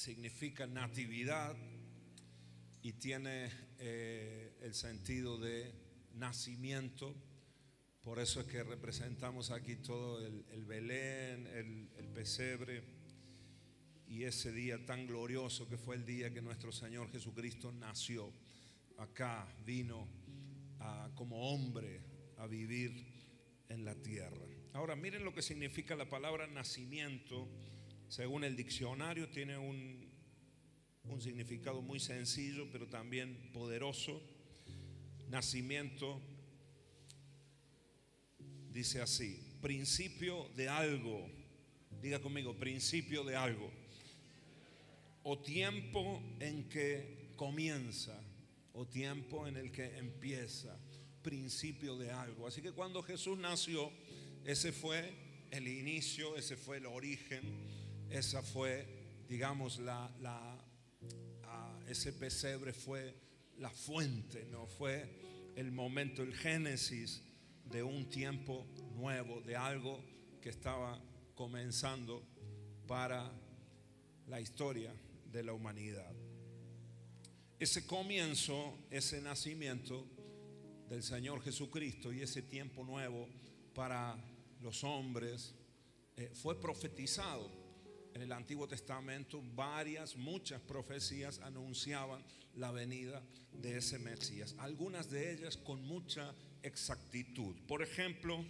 significa natividad y tiene el sentido de nacimiento. Por eso es que representamos aquí todo el Belén, el pesebre y ese día tan glorioso que fue el día que nuestro Señor Jesucristo nació. Acá vino como hombre a vivir en la tierra. Ahora miren lo que significa la palabra nacimiento. Según el diccionario tiene un significado muy sencillo pero también poderoso. Nacimiento dice así: principio de algo. Diga conmigo, principio de algo, o tiempo en que comienza, o tiempo en el que empieza, principio de algo. Así que cuando Jesús nació, ese fue el inicio, ese fue el origen, esa fue, digamos, ese pesebre fue la fuente, no fue el momento, el génesis de un tiempo nuevo, de algo que estaba comenzando para la historia de la humanidad. Ese comienzo, ese nacimiento del Señor Jesucristo y ese tiempo nuevo para los hombres fue profetizado. En el Antiguo Testamento muchas profecías anunciaban la venida de ese Mesías, algunas de ellas con mucha exactitud. Por ejemplo,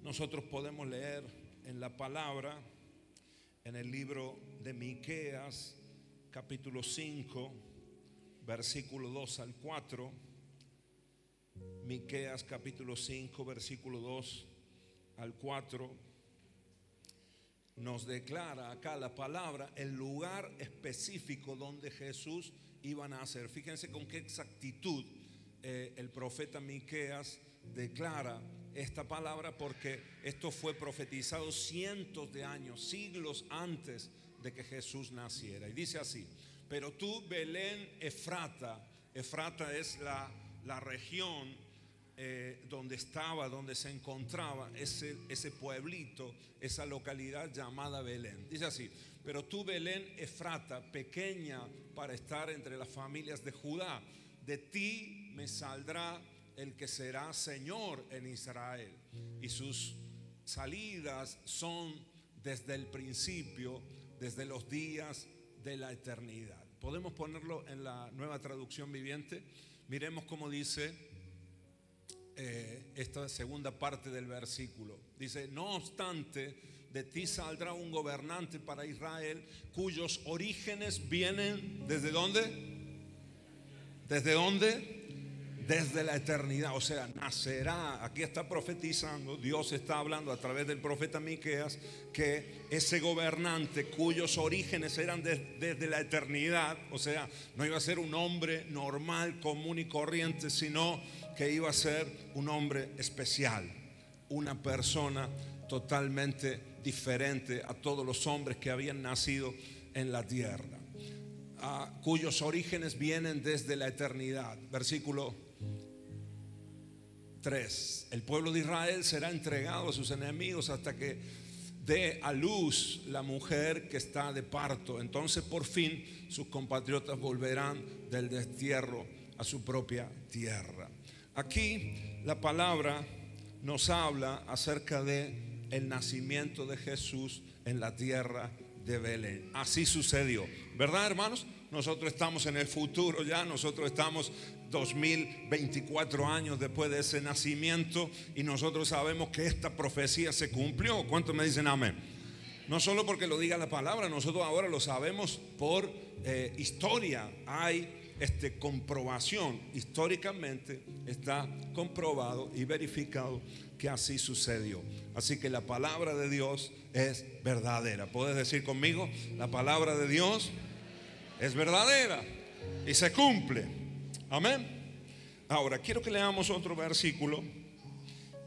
nosotros podemos leer en la palabra, en el libro de Miqueas, capítulo 5, versículo 2 al 4. Miqueas capítulo 5, versículo 2 al 4. Nos declara acá la palabra el lugar específico donde Jesús iba a nacer. Fíjense con qué exactitud el profeta Miqueas declara esta palabra, porque esto fue profetizado cientos de años, siglos antes de que Jesús naciera. Y dice así: pero tú, Belén Efrata. Efrata es la región donde se encontraba ese pueblito, esa localidad llamada Belén. Dice así: pero tú, Belén Efrata, pequeña para estar entre las familias de Judá, de ti me saldrá el que será Señor en Israel, y sus salidas son desde el principio, desde los días de la eternidad. Podemos ponerlo en la Nueva Traducción Viviente. Miremos cómo dice esta segunda parte del versículo. Dice: no obstante, de ti saldrá un gobernante para Israel, cuyos orígenes vienen ¿desde dónde? ¿Desde dónde? Desde la eternidad. O sea, nacerá. Aquí está profetizando, Dios está hablando a través del profeta Miqueas, que ese gobernante cuyos orígenes eran desde la eternidad, o sea, no iba a ser un hombre normal, común y corriente, sino que iba a ser un hombre especial, una persona totalmente diferente a todos los hombres que habían nacido en la tierra, cuyos orígenes vienen desde la eternidad. Versículo 3: el pueblo de Israel será entregado a sus enemigos hasta que dé a luz la mujer que está de parto. Entonces por fin sus compatriotas volverán del destierro a su propia tierra. Aquí la palabra nos habla acerca de el nacimiento de Jesús en la tierra de Belén. Así sucedió, ¿verdad, hermanos? Nosotros estamos en el futuro ya, nosotros estamos 2024 años después de ese nacimiento, y nosotros sabemos que esta profecía se cumplió. ¿Cuántos me dicen amén? No solo porque lo diga la palabra, nosotros ahora lo sabemos por historia. Hay comprobación, históricamente está comprobado y verificado que así sucedió. Así que la palabra de Dios es verdadera. ¿Puedes decir conmigo? La palabra de Dios es verdadera y se cumple. Amén. Ahora quiero que leamos otro versículo,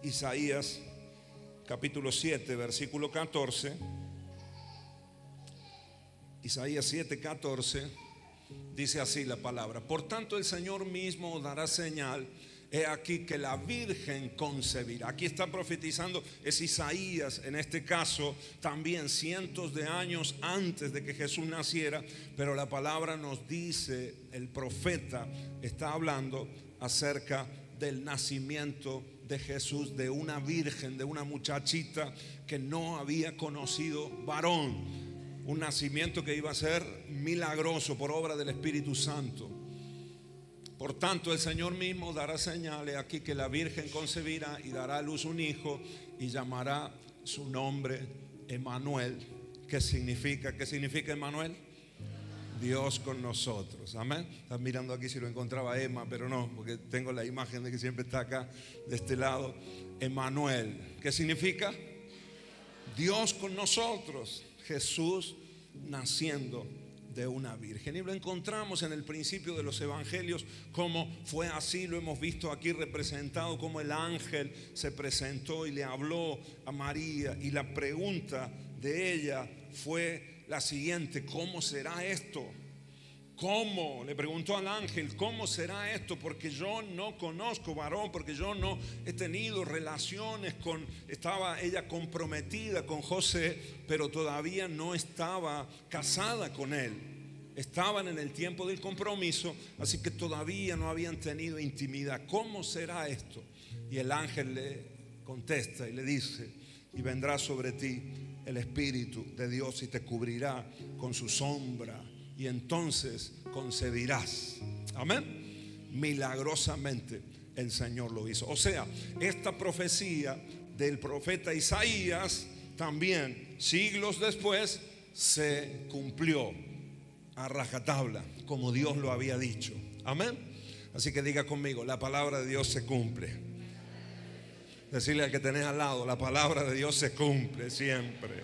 Isaías capítulo 7, versículo 14. Isaías 7, 14. Dice así la palabra: por tanto el Señor mismo dará señal, he aquí que la virgen concebirá. Aquí está profetizando, es Isaías en este caso, también cientos de años antes de que Jesús naciera, pero la palabra nos dice, el profeta está hablando acerca del nacimiento de Jesús, de una virgen, de una muchachita que no había conocido varón, un nacimiento que iba a ser milagroso por obra del Espíritu Santo. Por tanto, el Señor mismo dará señales aquí que la virgen concebirá y dará a luz un hijo y llamará su nombre Emmanuel. ¿Qué significa? ¿Qué significa Emmanuel? Dios con nosotros. Amén. Estás mirando aquí si lo encontraba Emma, pero no, porque tengo la imagen de que siempre está acá de este lado. Emmanuel. ¿Qué significa? Dios con nosotros. Jesús naciendo de una virgen. Y lo encontramos en el principio de los evangelios, como fue así, lo hemos visto aquí representado, como el ángel se presentó y le habló a María, y la pregunta de ella fue la siguiente: ¿cómo será esto? ¿Cómo? Le preguntó al ángel, ¿cómo será esto? Porque yo no conozco varón, porque yo no he tenido relaciones con, estaba ella comprometida con José, pero todavía no estaba casada con él. Estaban en el tiempo del compromiso, así que todavía no habían tenido intimidad. ¿Cómo será esto? Y el ángel le contesta y le dice: y vendrá sobre ti el Espíritu de Dios y te cubrirá con su sombra, y entonces concebirás. Amén. Milagrosamente el Señor lo hizo. O sea, esta profecía del profeta Isaías también siglos después se cumplió a rajatabla, como Dios lo había dicho. Amén. Así que diga conmigo: la palabra de Dios se cumple. Decirle al que tenés al lado: la palabra de Dios se cumple siempre.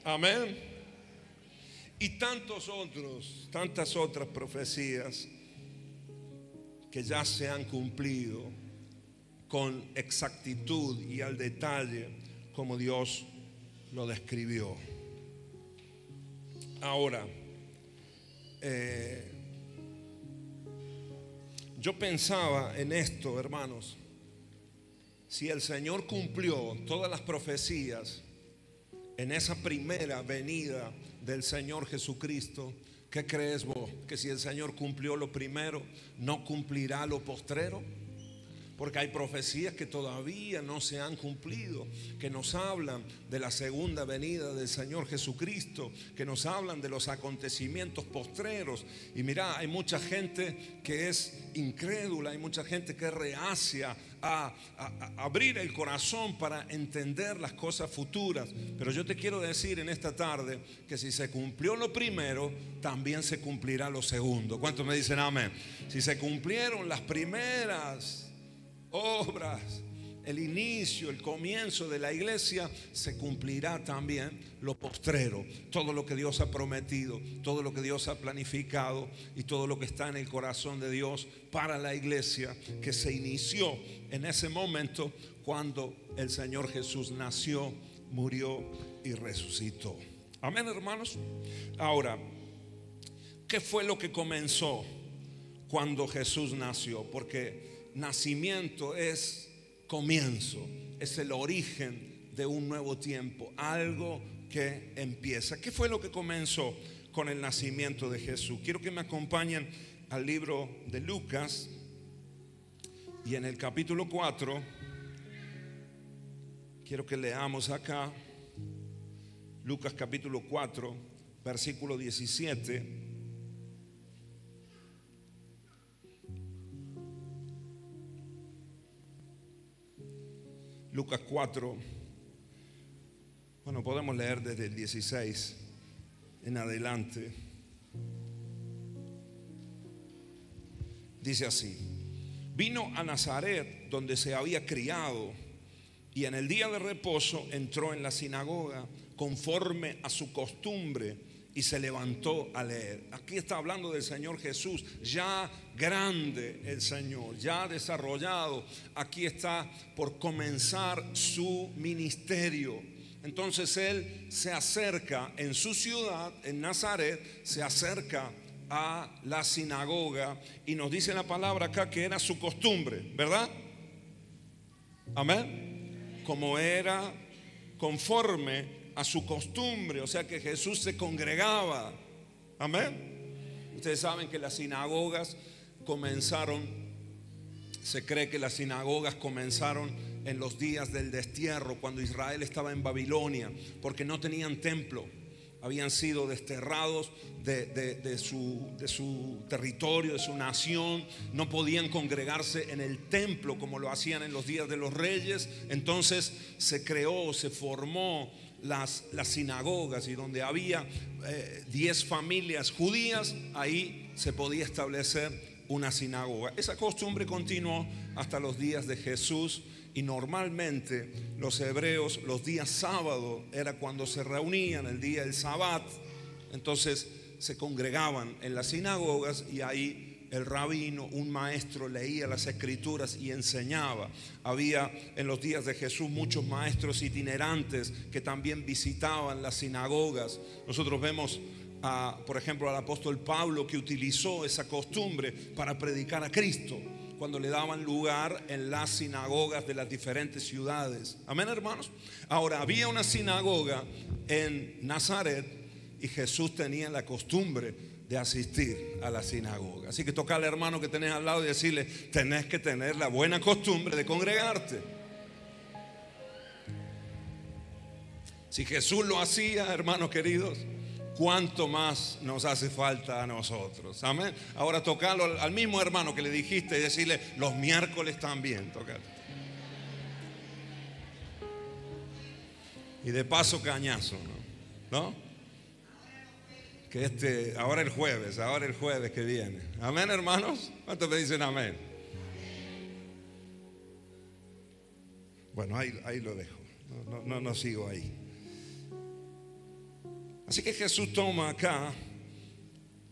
Amén. Y tantas otras profecías que ya se han cumplido con exactitud y al detalle como Dios lo describió. Ahora, yo pensaba en esto, hermanos. Si el Señor cumplió todas las profecías en esa primera venida del Señor Jesucristo, ¿qué crees vos? ¿Que si el Señor cumplió lo primero, no cumplirá lo postrero? Porque hay profecías que todavía no se han cumplido, que nos hablan de la segunda venida del Señor Jesucristo, que nos hablan de los acontecimientos postreros. Y mira, hay mucha gente que es incrédula, hay mucha gente que es reacia a abrir el corazón para entender las cosas futuras. Pero yo te quiero decir en esta tarde que si se cumplió lo primero, también se cumplirá lo segundo. ¿Cuántos me dicen amén? Si se cumplieron las primeras obras, el inicio, el comienzo de la iglesia, se cumplirá también lo postrero. Todo lo que Dios ha prometido, todo lo que Dios ha planificado y todo lo que está en el corazón de Dios para la iglesia, que se inició en ese momento cuando el Señor Jesús nació, murió y resucitó. Amén, hermanos. Ahora, ¿qué fue lo que comenzó cuando Jesús nació? Porque nacimiento es comienzo, es el origen de un nuevo tiempo, algo que empieza. ¿Qué fue lo que comenzó con el nacimiento de Jesús? Quiero que me acompañen al libro de Lucas, y en el capítulo 4 quiero que leamos acá Lucas capítulo 4 versículo 17. Lucas 4, bueno, podemos leer desde el 16 en adelante. Dice así: vino a Nazaret, donde se había criado, y en el día de reposo entró en la sinagoga conforme a su costumbre y se levantó a leer. Aquí está hablando del Señor Jesús, ya grande el Señor, ya desarrollado. Aquí está por comenzar su ministerio. Entonces él se acerca en su ciudad, en Nazaret, se acerca a la sinagoga, y nos dice la palabra acá que era su costumbre, ¿verdad? Amén. Como era conforme a su costumbre, o sea que Jesús se congregaba. Amén. Ustedes saben que las sinagogas comenzaron, se cree que las sinagogas comenzaron en los días del destierro, cuando Israel estaba en Babilonia, porque no tenían templo. Habían sido desterrados de su territorio, de su nación. No podían congregarse en el templo como lo hacían en los días de los reyes. Entonces se creó, se formó las sinagogas, y donde había 10 familias judías, ahí se podía establecer una sinagoga. Esa costumbre continuó hasta los días de Jesús. Y normalmente los hebreos, los días sábados era cuando se reunían, el día del Sabbat. Entonces se congregaban en las sinagogas, y ahí el rabino, un maestro, leía las escrituras y enseñaba. Había en los días de Jesús muchos maestros itinerantes que también visitaban las sinagogas. Nosotros vemos por ejemplo, al apóstol Pablo, que utilizó esa costumbre para predicar a Cristo, cuando le daban lugar en las sinagogas de las diferentes ciudades. Amén, hermanos. Ahora, había una sinagoga en Nazaret, y Jesús tenía la costumbre de asistir a la sinagoga. Así que toca al hermano que tenés al lado y decirle: tenés que tener la buena costumbre de congregarte. Si Jesús lo hacía, hermanos queridos, ¿cuánto más nos hace falta a nosotros? Amén. Ahora tocarlo al mismo hermano que le dijiste y decirle: los miércoles también, tocar. Y de paso cañazo, ¿no? Que ahora el jueves que viene. Amén, hermanos. ¿Cuántos me dicen amén? Bueno, ahí lo dejo. No sigo ahí. Así que Jesús toma acá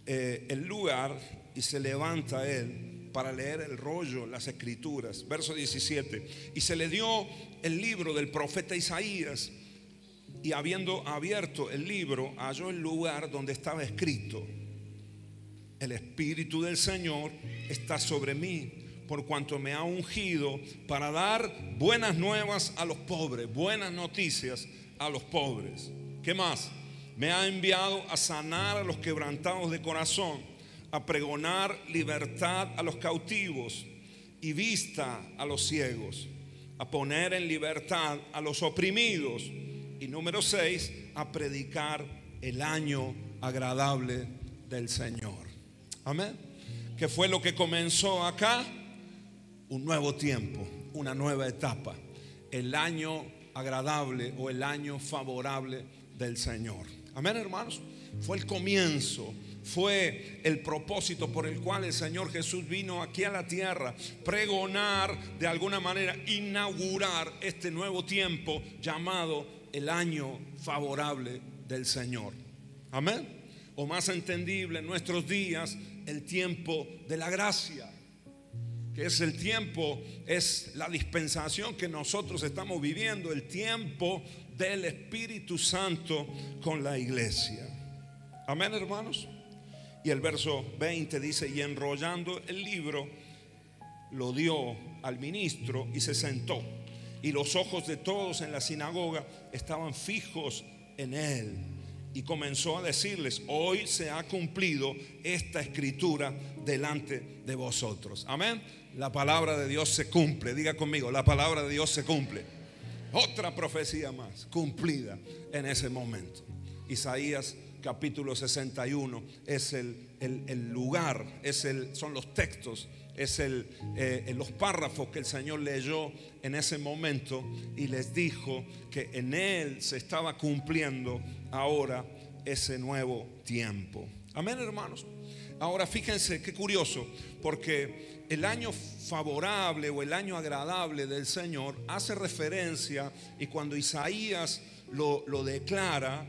el lugar y se levanta él para leer el rollo, las escrituras. Verso 17: y se le dio el libro del profeta Isaías, y habiendo abierto el libro, halló el lugar donde estaba escrito: el Espíritu del Señor está sobre mí, por cuanto me ha ungido para dar buenas nuevas a los pobres, buenas noticias a los pobres. ¿Qué más? Me ha enviado a sanar a los quebrantados de corazón, a pregonar libertad a los cautivos y vista a los ciegos, a poner en libertad a los oprimidos. Y número 6, a predicar el año agradable del Señor. Amén. ¿Qué fue lo que comenzó acá? Un nuevo tiempo, una nueva etapa. El año agradable o el año favorable del Señor. Amén, hermanos. Fue el comienzo, fue el propósito por el cual el Señor Jesús vino aquí a la tierra: pregonar, de alguna manera inaugurar este nuevo tiempo llamado el año favorable del Señor. Amén. O más entendible en nuestros días, el tiempo de la gracia, que es el tiempo, es la dispensación que nosotros estamos viviendo, el tiempo del Espíritu Santo con la iglesia. Amén, hermanos. Y el verso 20 dice: y enrollando el libro, lo dio al ministro y se sentó. Y los ojos de todos en la sinagoga estaban fijos en él. Y comenzó a decirles: hoy se ha cumplido esta escritura delante de vosotros. Amén. La palabra de Dios se cumple. Diga conmigo: la palabra de Dios se cumple. Otra profecía más cumplida en ese momento. Isaías capítulo 61 es el lugar, son los textos, es los párrafos que el Señor leyó en ese momento, y les dijo que en él se estaba cumpliendo ahora ese nuevo tiempo. Amén, hermanos. Ahora fíjense qué curioso, porque el año favorable o el año agradable del Señor hace referencia, y cuando Isaías lo declara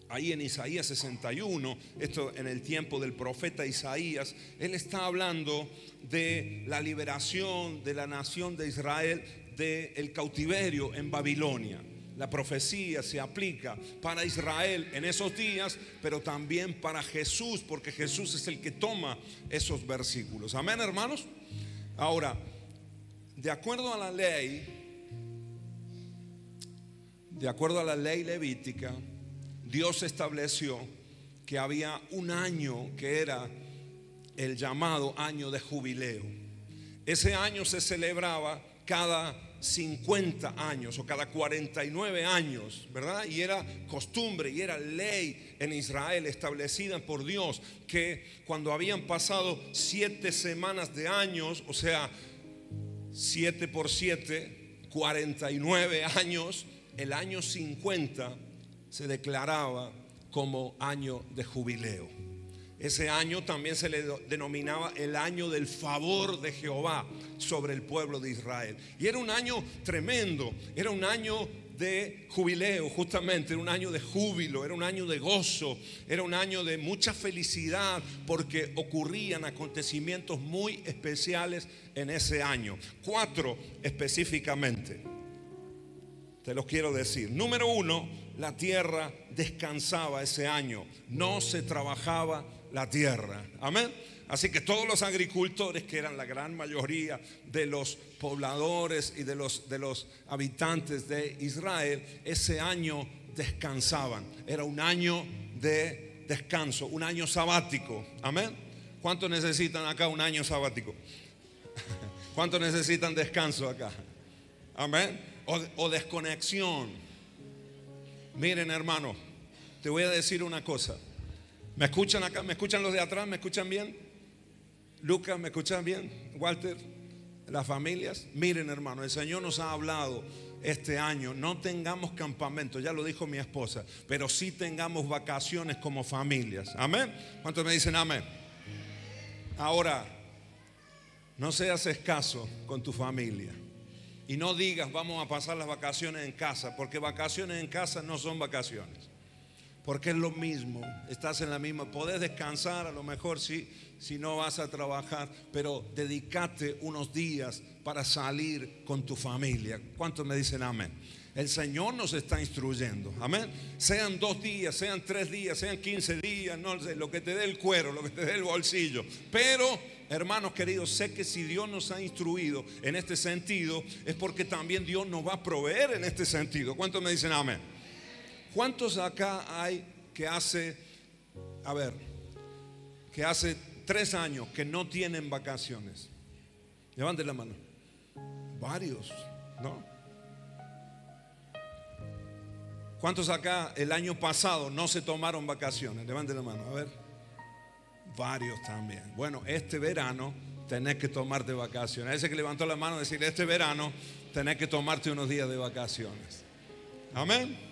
ahí en Isaías 61, esto en el tiempo del profeta Isaías, él está hablando de la liberación de la nación de Israel del cautiverio en Babilonia. la profecía se aplica para Israel en esos días, pero también para Jesús, porque Jesús es el que toma esos versículos. Amén, hermanos. Ahora, de acuerdo a la ley levítica, Dios estableció que había un año que era el llamado año de jubileo. Ese año se celebraba cada 50 años o cada 49 años, ¿verdad? Y era costumbre y era ley en Israel establecida por Dios, que cuando habían pasado 7 semanas de años, o sea, 7 por 7, 49 años, el año 50 se declaraba como año de jubileo. Ese año también se le denominaba el año del favor de Jehová sobre el pueblo de Israel. Y era un año tremendo, era un año de jubileo, justamente, era un año de júbilo, era un año de gozo, era un año de mucha felicidad, porque ocurrían acontecimientos muy especiales en ese año. 4 específicamente, te los quiero decir. Número 1, la tierra descansaba ese año, no se trabajaba la tierra. Amén. Así que todos los agricultores, que eran la gran mayoría de los pobladores y de los habitantes de Israel, ese año descansaban. Era un año de descanso, un año sabático. Amén. ¿Cuántos necesitan acá un año sabático? ¿Cuántos necesitan descanso acá? Amén. O desconexión. Miren, hermano, te voy a decir una cosa. ¿Me escuchan acá? ¿Me escuchan los de atrás? ¿Me escuchan bien? Lucas, ¿me escuchan bien? Walter, las familias. Miren, hermano, el Señor nos ha hablado este año. No tengamos campamento, ya lo dijo mi esposa, pero sí tengamos vacaciones como familias. Amén. ¿Cuántos me dicen amén? Ahora, no seas escaso con tu familia. Y no digas vamos a pasar las vacaciones en casa, porque vacaciones en casa no son vacaciones. Porque es lo mismo, estás en la misma, podés descansar a lo mejor si no vas a trabajar, pero dedícate unos días para salir con tu familia. ¿Cuántos me dicen amén? El Señor nos está instruyendo, amén. Sean 2 días, sean 3 días, sean 15 días, no sé, lo que te dé el cuero, lo que te dé el bolsillo. Pero, hermanos queridos, sé que si Dios nos ha instruido en este sentido, es porque también Dios nos va a proveer en este sentido. ¿Cuántos me dicen amén? ¿Cuántos acá hay que hace 3 años que no tienen vacaciones? Levanten la mano. Varios, ¿no? ¿Cuántos acá el año pasado no se tomaron vacaciones? Levanten la mano, a ver. Varios también. Bueno, este verano tenés que tomarte vacaciones. Ese que levantó la mano, decirle, este verano tenés que tomarte unos días de vacaciones. Amén.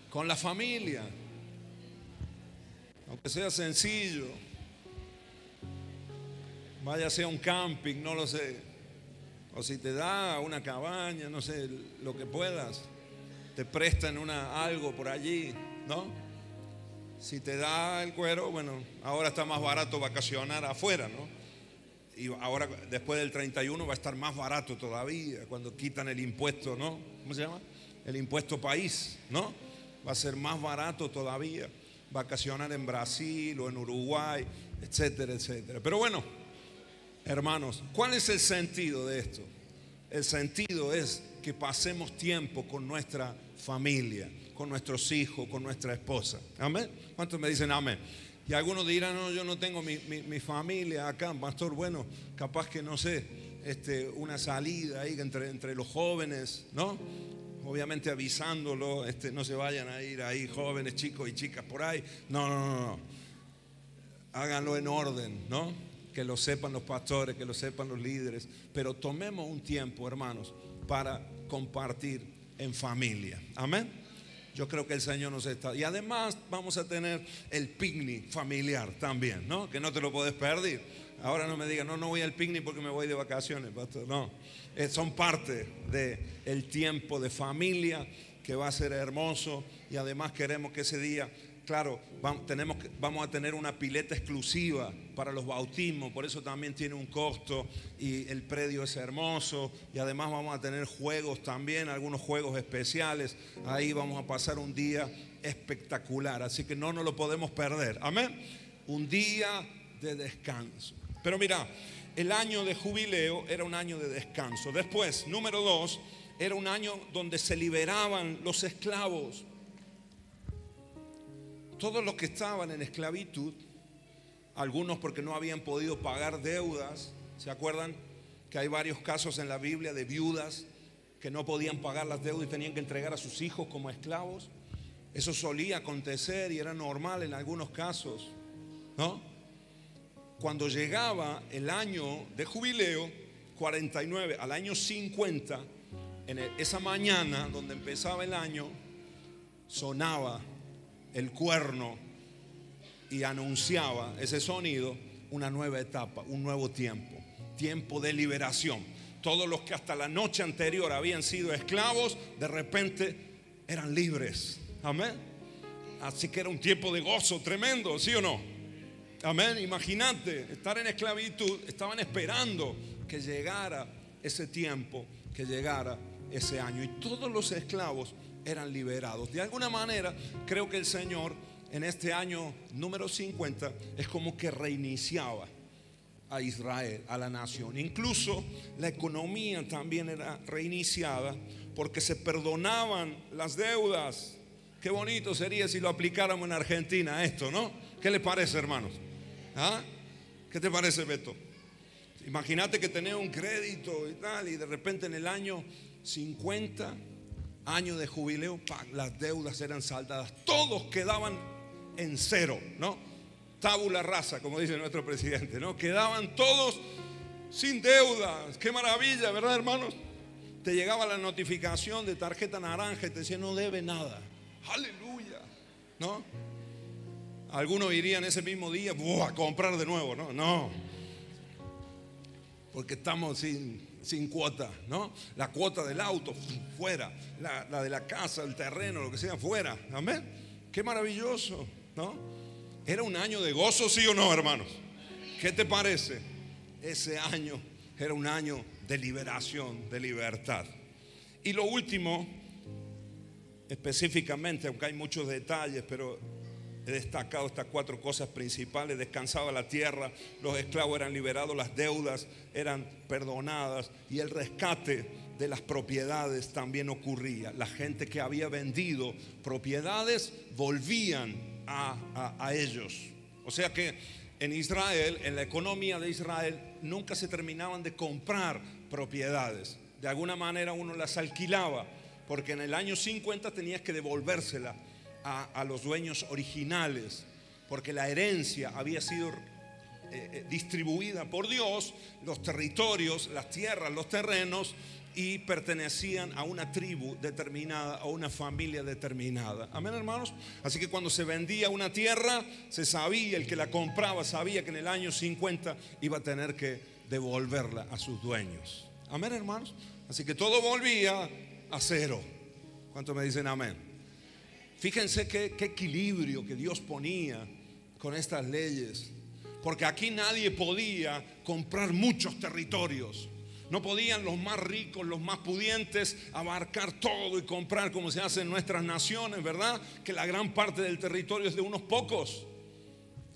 Con la familia, aunque sea sencillo, váyase a un camping, no lo sé, o si te da una cabaña, no sé, lo que puedas, te prestan algo por allí, ¿no? Si te da el cuero, bueno, ahora está más barato vacacionar afuera, ¿no? Y ahora después del 31 va a estar más barato todavía, cuando quitan el impuesto, ¿no? ¿Cómo se llama? El impuesto país, ¿no? Va a ser más barato todavía vacacionar en Brasil o en Uruguay, etcétera, etcétera. Pero bueno, hermanos, ¿cuál es el sentido de esto? El sentido es que pasemos tiempo con nuestra familia, con nuestros hijos, con nuestra esposa. ¿Amén? ¿Cuántos me dicen amén? Y algunos dirán, no, yo no tengo mi familia acá, pastor. Bueno, capaz que no sé, una salida ahí entre los jóvenes, ¿no? Obviamente avisándolo, no se vayan a ir ahí jóvenes, chicos y chicas por ahí. No. Háganlo en orden, ¿no? Que lo sepan los pastores, que lo sepan los líderes. Pero tomemos un tiempo, hermanos, para compartir en familia. Amén. Yo creo que el Señor nos está. Y además vamos a tener el picnic familiar también, ¿no? Que no te lo puedes perder. Ahora no me digan, no voy al picnic porque me voy de vacaciones, pastor. No, son parte del tiempo de familia que va a ser hermoso. Y además queremos que ese día claro, vamos a tener una pileta exclusiva para los bautismos, por eso también tiene un costo y el predio es hermoso, y además vamos a tener juegos también, algunos juegos especiales. Ahí vamos a pasar un día espectacular, así que no nos lo podemos perder. Amén. Un día de descanso. Pero mira, el año de jubileo era un año de descanso. Después, número 2, era un año donde se liberaban los esclavos. Todos los que estaban en esclavitud, algunos porque no habían podido pagar deudas. ¿Se acuerdan que hay varios casos en la Biblia de viudas que no podían pagar las deudas y tenían que entregar a sus hijos como esclavos? Eso solía acontecer y era normal en algunos casos, ¿no? Cuando llegaba el año de jubileo, 49 al año 50, esa mañana donde empezaba el año, sonaba el cuerno y anunciaba ese sonido una nueva etapa, un nuevo tiempo, tiempo de liberación. Todos los que hasta la noche anterior habían sido esclavos, de repente eran libres. Amén. Así que era un tiempo de gozo tremendo, ¿sí o no? Amén. Imagínate estar en esclavitud. Estaban esperando que llegara ese tiempo, que llegara ese año, y todos los esclavos eran liberados. De alguna manera creo que el Señor en este año número 50 es como que reiniciaba a Israel, a la nación. Incluso la economía también era reiniciada porque se perdonaban las deudas. Qué bonito sería si lo aplicáramos en Argentina esto, ¿no? ¿Qué les parece, hermanos? ¿Ah? ¿Qué te parece, Beto? Imagínate que tenés un crédito y tal, y de repente en el año 50, año de jubileo, las deudas eran saldadas. Todos quedaban en cero, ¿no? Tabula rasa, como dice nuestro presidente, ¿no? Quedaban todos sin deudas. Qué maravilla, ¿verdad, hermanos? Te llegaba la notificación de tarjeta naranja y te decía no debe nada. Aleluya, ¿no? Algunos irían ese mismo día a comprar de nuevo, ¿no? No, porque estamos sin cuota, ¿no? La cuota del auto, fuera. La de la casa, el terreno, lo que sea, fuera. Amén. Qué maravilloso, ¿no? Era un año de gozo, ¿sí o no, hermanos? ¿Qué te parece? Ese año era un año de liberación, de libertad. Y lo último, específicamente, aunque hay muchos detalles, pero he destacado estas 4 cosas principales. Descansaba la tierra, los esclavos eran liberados, las deudas eran perdonadas y el rescate de las propiedades también ocurría. La gente que había vendido propiedades volvían a ellos. O sea que en Israel, en la economía de Israel, nunca se terminaban de comprar propiedades. De alguna manera uno las alquilaba, porque en el año 50 tenías que devolvérsela a los dueños originales, porque la herencia había sido distribuida por Dios, los territorios, las tierras, los terrenos, y pertenecían a una tribu determinada, a una familia determinada. Amén, hermanos. Así que cuando se vendía una tierra, se sabía, el que la compraba sabía que en el año 50 iba a tener que devolverla a sus dueños. Amén, hermanos. Así que todo volvía a cero. ¿Cuántos me dicen amén? Fíjense qué equilibrio que Dios ponía con estas leyes, porque aquí nadie podía comprar muchos territorios. No podían los más ricos, los más pudientes abarcar todo y comprar como se hace en nuestras naciones, ¿verdad? Que la gran parte del territorio es de unos pocos.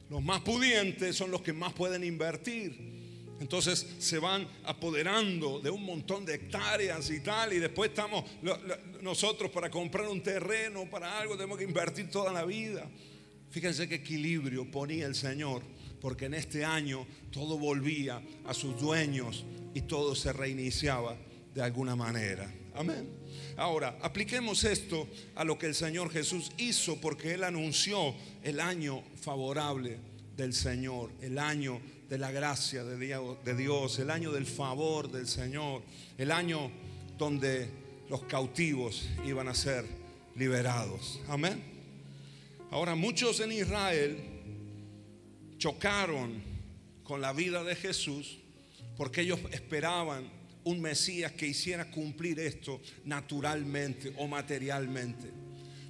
Los más pudientes son los que más pueden invertir. Entonces se van apoderando de un montón de hectáreas y tal, y después estamos nosotros para comprar un terreno, para algo tenemos que invertir toda la vida. Fíjense qué equilibrio ponía el Señor, porque en este año todo volvía a sus dueños y todo se reiniciaba de alguna manera. Amén. Ahora, apliquemos esto a lo que el Señor Jesús hizo, porque Él anunció el año favorable del Señor, el año de la gracia de Dios, el año del favor del Señor, el año donde los cautivos iban a ser liberados. Amén. Ahora, muchos en Israel chocaron con la vida de Jesús porque ellos esperaban un Mesías que hiciera cumplir esto naturalmente o materialmente.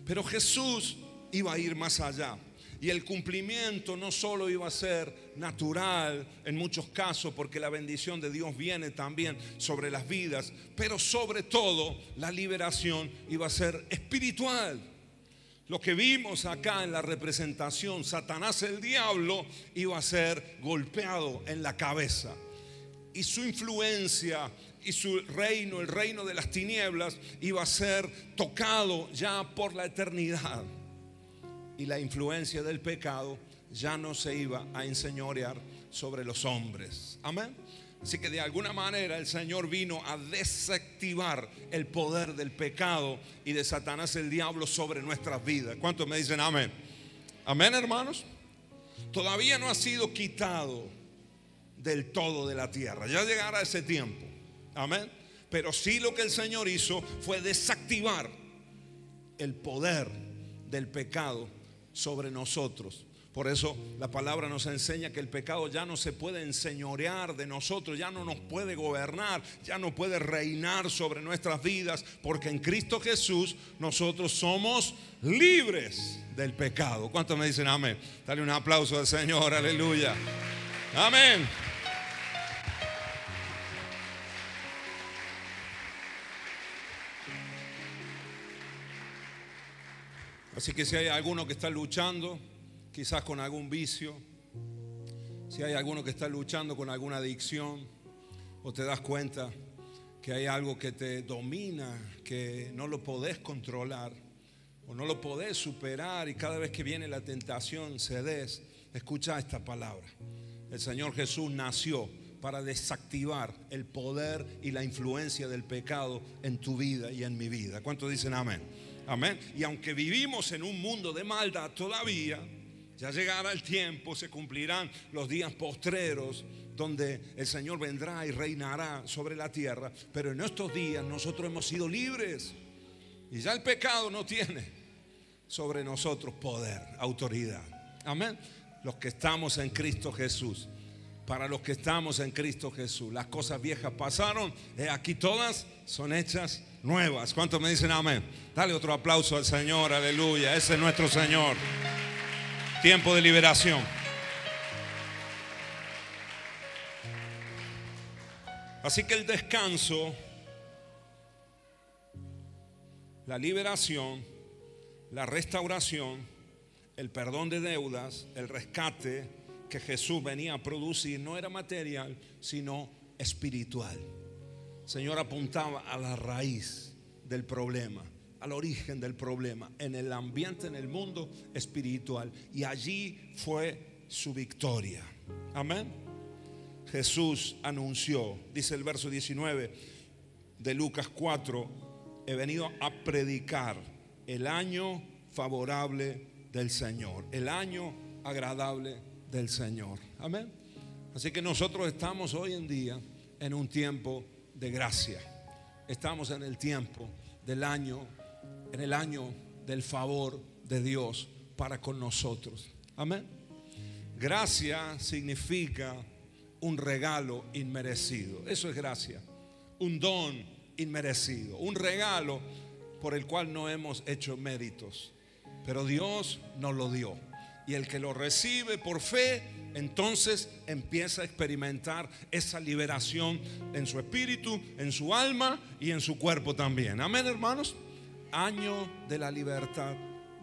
Pero Jesús iba a ir más allá. Y el cumplimiento no solo iba a ser natural en muchos casos, porque la bendición de Dios viene también sobre las vidas, pero sobre todo la liberación iba a ser espiritual. Lo que vimos acá en la representación, Satanás el diablo iba a ser golpeado en la cabeza. Y su influencia y su reino, el reino de las tinieblas, iba a ser tocado ya por la eternidad. Y la influencia del pecado ya no se iba a enseñorear sobre los hombres. Amén. Así que de alguna manera el Señor vino a desactivar el poder del pecado y de Satanás el diablo sobre nuestras vidas. ¿Cuántos me dicen amén? Amén, hermanos. Todavía no ha sido quitado del todo de la tierra. Ya llegará ese tiempo. Amén. Pero sí lo que el Señor hizo fue desactivar el poder del pecado sobre nosotros. Por eso la palabra nos enseña que el pecado ya no se puede enseñorear de nosotros, ya no nos puede gobernar, ya no puede reinar sobre nuestras vidas, porque en Cristo Jesús nosotros somos libres del pecado. ¿Cuántos me dicen amén? Dale un aplauso al Señor, aleluya. Amén. Así que si hay alguno que está luchando quizás con algún vicio, si hay alguno que está luchando con alguna adicción, o te das cuenta que hay algo que te domina, que no lo podés controlar o no lo podés superar, y cada vez que viene la tentación cedes, escucha esta palabra. El Señor Jesús nació para desactivar el poder y la influencia del pecado en tu vida y en mi vida. ¿Cuántos dicen amén? Amén. Y aunque vivimos en un mundo de maldad todavía, ya llegará el tiempo, se cumplirán los días postreros donde el Señor vendrá y reinará sobre la tierra. Pero en estos días nosotros hemos sido libres y ya el pecado no tiene sobre nosotros poder, autoridad. Amén. Los que estamos en Cristo Jesús. Para los que estamos en Cristo Jesús, las cosas viejas pasaron, aquí todas son hechas nuevas. ¿Cuántos me dicen amén? Dale otro aplauso al Señor, aleluya. Ese es nuestro Señor. Tiempo de liberación. Así que el descanso, la liberación, la restauración, el perdón de deudas, el rescate que Jesús venía a producir no era material, sino espiritual. El Señor apuntaba a la raíz del problema, al origen del problema, en el ambiente, en el mundo espiritual. Y allí fue su victoria. Amén. Jesús anunció, dice el verso 19 de Lucas 4, he venido a predicar el año favorable del Señor, el año agradable del Señor. Amén. Así que nosotros estamos hoy en día en un tiempo de gracia. Estamos en el tiempo del año, en el año del favor de Dios para con nosotros. Amén. Gracia significa un regalo inmerecido. Eso es gracia. Un don inmerecido. Un regalo por el cual no hemos hecho méritos, pero Dios nos lo dio. Y el que lo recibe por fe, entonces empieza a experimentar esa liberación en su espíritu, en su alma y en su cuerpo también. Amén, hermanos. Año de la libertad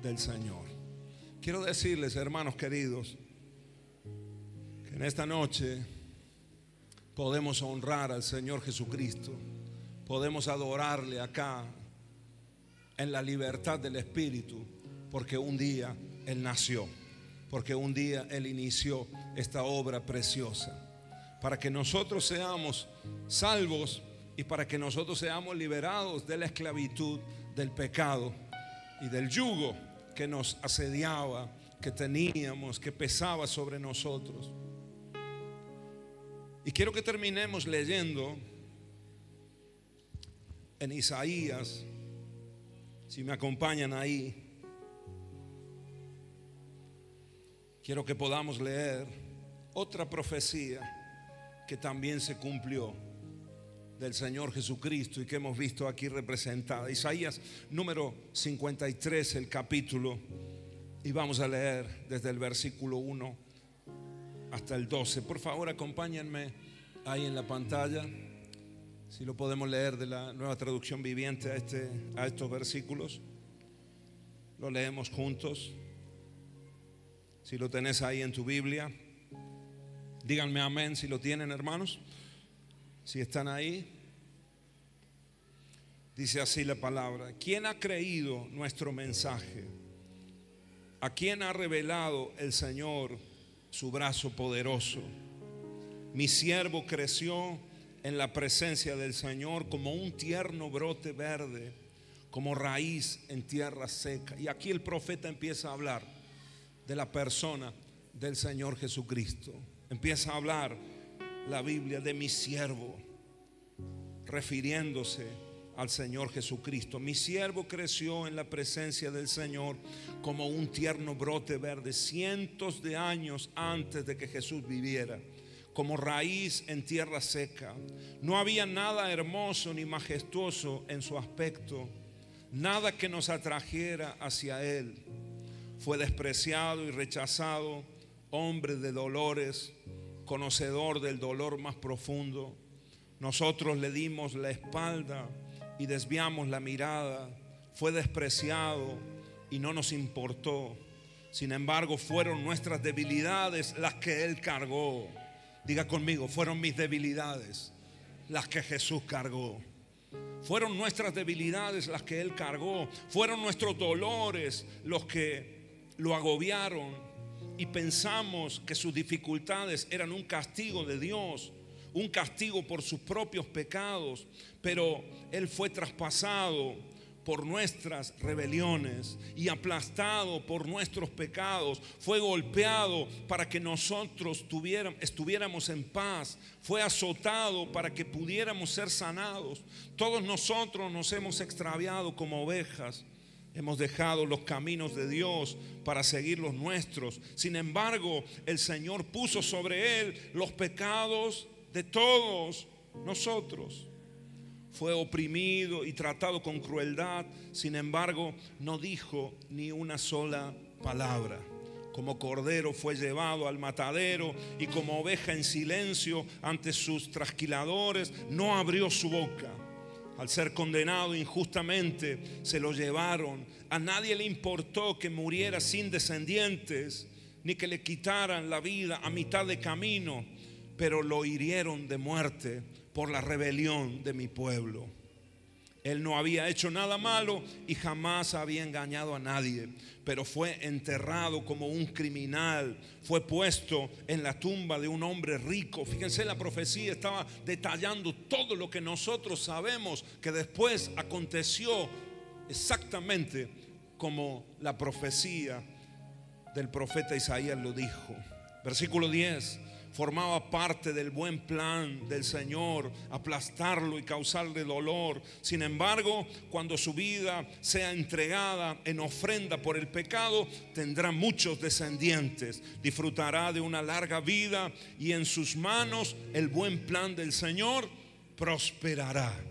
del Señor. Quiero decirles, hermanos queridos, que en esta noche podemos honrar al Señor Jesucristo. Podemos adorarle acá en la libertad del Espíritu, porque un día Él nació, porque un día Él inició esta obra preciosa, para que nosotros seamos salvos y para que nosotros seamos liberados de la esclavitud del pecado y del yugo que nos asediaba, que teníamos, que pesaba sobre nosotros. Y quiero que terminemos leyendo en Isaías, si me acompañan ahí. Quiero que podamos leer otra profecía que también se cumplió del Señor Jesucristo y que hemos visto aquí representada. Isaías número 53, el capítulo, Y vamos a leer desde el versículo 1 hasta el 12. Por favor, acompáñenme ahí en la pantalla. Si lo podemos leer de la Nueva Traducción Viviente a estos versículos. Lo leemos juntos. Si lo tenés ahí en tu Biblia, díganme amén si lo tienen, hermanos. Si están ahí. Dice así la palabra: ¿quién ha creído nuestro mensaje? ¿A quién ha revelado el Señor su brazo poderoso? Mi siervo creció en la presencia del Señor como un tierno brote verde, como raíz en tierra seca. Y aquí el profeta empieza a hablar de la persona del Señor Jesucristo. Empieza a hablar la Biblia de mi siervo, refiriéndose al Señor Jesucristo. Mi siervo creció en la presencia del Señor como un tierno brote verde cientos de años antes de que Jesús viviera, como raíz en tierra seca. No había nada hermoso ni majestuoso en su aspecto, nada que nos atrajera hacia él. Fue despreciado y rechazado, hombre de dolores, conocedor del dolor más profundo. Nosotros le dimos la espalda y desviamos la mirada. Fue despreciado y no nos importó. Sin embargo, fueron nuestras debilidades las que Él cargó. Diga conmigo: fueron mis debilidades las que Jesús cargó. Fueron nuestras debilidades las que Él cargó. Fueron nuestros dolores los que lo agobiaron. Y pensamos que sus dificultades eran un castigo de Dios, un castigo por sus propios pecados. Pero Él fue traspasado por nuestras rebeliones y aplastado por nuestros pecados. Fue golpeado para que nosotros estuviéramos en paz. Fue azotado para que pudiéramos ser sanados. Todos nosotros nos hemos extraviado como ovejas. Hemos dejado los caminos de Dios para seguir los nuestros. Sin embargo, el Señor puso sobre Él los pecados de todos nosotros. Fue oprimido y tratado con crueldad. Sin embargo, no dijo ni una sola palabra. Como cordero fue llevado al matadero, y como oveja en silencio ante sus trasquiladores, no abrió su boca. Al ser condenado injustamente, se lo llevaron. A nadie le importó que muriera sin descendientes, ni que le quitaran la vida a mitad de camino, pero lo hirieron de muerte por la rebelión de mi pueblo. Él no había hecho nada malo y jamás había engañado a nadie, pero fue enterrado como un criminal. Fue puesto en la tumba de un hombre rico. Fíjense, la profecía estaba detallando todo lo que nosotros sabemos que después aconteció exactamente como la profecía del profeta Isaías lo dijo. Versículo 10. Formaba parte del buen plan del Señor aplastarlo y causarle dolor. Sin embargo, cuando su vida sea entregada en ofrenda por el pecado, tendrá muchos descendientes. Disfrutará de una larga vida, y en sus manos el buen plan del Señor prosperará.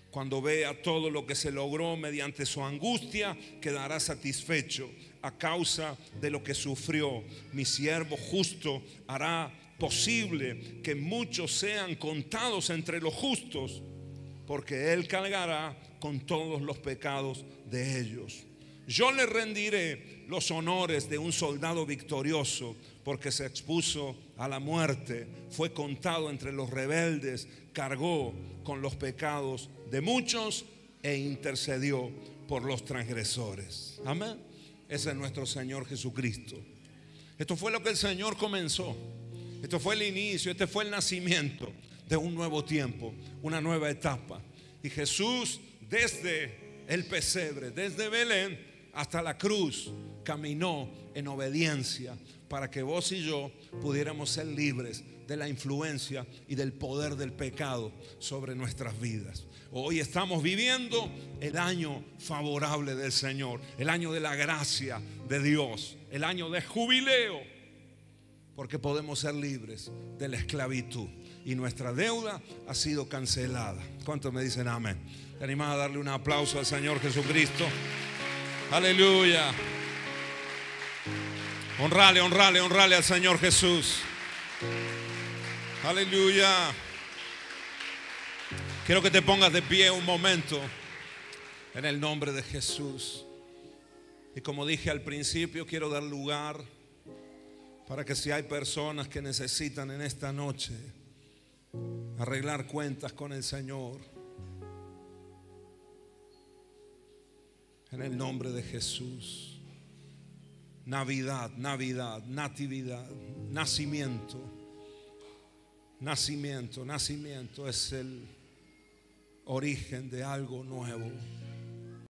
Cuando vea todo lo que se logró mediante su angustia, quedará satisfecho a causa de lo que sufrió. Mi siervo justo hará posible que muchos sean contados entre los justos, porque Él cargará con todos los pecados de ellos. Yo le rendiré los honores de un soldado victorioso, porque se expuso a la muerte, fue contado entre los rebeldes, cargó con los pecados de muchos e intercedió por los transgresores. Amén. Ese es nuestro Señor Jesucristo. Esto fue lo que el Señor comenzó. Esto fue el inicio, este fue el nacimiento de un nuevo tiempo, una nueva etapa. Y Jesús, desde el pesebre, desde Belén hasta la cruz, caminó en obediencia para que vos y yo pudiéramos ser libres de la influencia y del poder del pecado sobre nuestras vidas. Hoy estamos viviendo el año favorable del Señor, el año de la gracia de Dios, el año de jubileo, porque podemos ser libres de la esclavitud y nuestra deuda ha sido cancelada. ¿Cuántos me dicen amén? ¿Te animás a darle un aplauso al Señor Jesucristo? Aleluya. Honrale, honrale, honrale al Señor Jesús. Aleluya. Quiero que te pongas de pie un momento en el nombre de Jesús. Y como dije al principio, quiero dar lugar para que si hay personas que necesitan en esta noche arreglar cuentas con el Señor, en el nombre de Jesús. Navidad, Navidad, natividad, nacimiento. Nacimiento es el origen de algo nuevo.